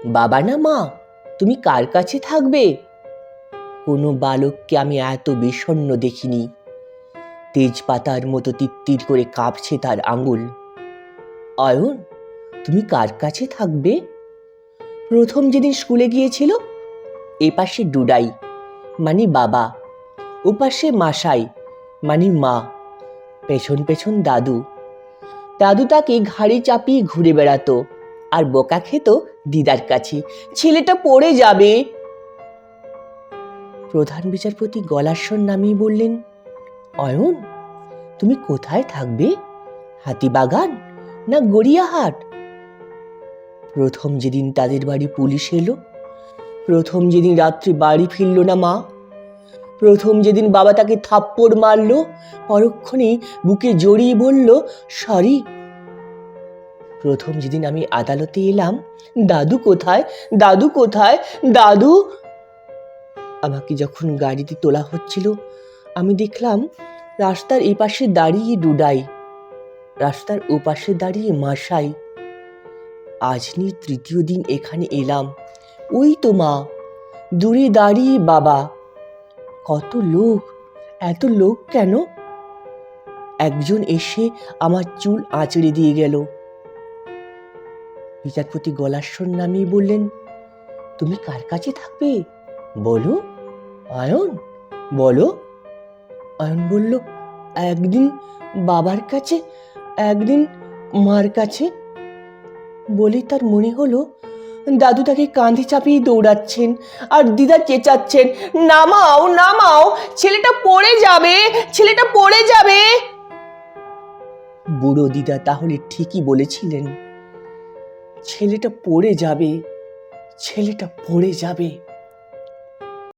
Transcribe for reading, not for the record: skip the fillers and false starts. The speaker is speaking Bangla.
বাবা না মা, তুমি কার কাছে থাকবে? কোনো বালককে আমি এত বিষণ্ণ দেখিনি। তেজপাতার মতো তিত্তির করে কাঁপছে তার আঙুল। অয়ন, তুমি কার কাছে থাকবে? প্রথম যেদিন স্কুলে গিয়েছিল, এপাশে ডুডাই মানে বাবা, ওপাশে মাসাই মানে মা, পেছন পেছন দাদু। দাদু তাকে ঘাড়ে চাপিয়ে ঘুরে বেড়াতো আর বোকা খেত দিদার কাছে, ছেলেটা পড়ে যাবে। প্রধান বিচারপতি গলার স্বর নামিয়ে বললেন, অয়ন, তুমি কোথায় থাকবে? হাতিবাগান না গড়িয়াহাট? প্রথম যেদিন তাদের বাড়ি পুলিশ এলো, প্রথম যেদিন রাত্রে বাড়ি ফিরল না মা, প্রথম যেদিন বাবা তাকে থাপ্পড় মারল, পরক্ষণেই বুকে জড়িয়ে বলল সরি, প্রথম যেদিন আমি আদালতে এলাম, দাদু কোথায়, দাদু কোথায়, দাদু। আমাকে যখন গাড়িতে তোলা হচ্ছিল, আমি দেখলাম রাস্তার এপাশে দাঁড়িয়ে ডুডাই, রাস্তার ওপাশে দাঁড়িয়ে মাসাই। আজ নিয়ে তৃতীয় দিন এখানে এলাম, ওই তো মা, দূরে দাঁড়িয়ে বাবা। কত লোক, এত লোক কেন? একজন এসে আমার চুল আঁচড়ে দিয়ে গেল। বিচারপতি গলার স্বর নামিয়ে বললেন, তুমি কার কাছে থাকবে বলো অয়ন, বলো। অয়ন বলল, একদিন বাবার কাছে, একদিন মার কাছে। বলেই তার মনে হলো দাদু তাকে কাঁধে চাপিয়ে দৌড়াচ্ছেন আর দিদা চেঁচাচ্ছেন, নামাও নামাও, ছেলেটা পড়ে যাবে, ছেলেটা পড়ে যাবে। বুড়ো দিদা তাহলে ঠিকই বলেছিলেন, ছেলেটা পড়ে যাবে, ছেলেটা পড়ে যাবে।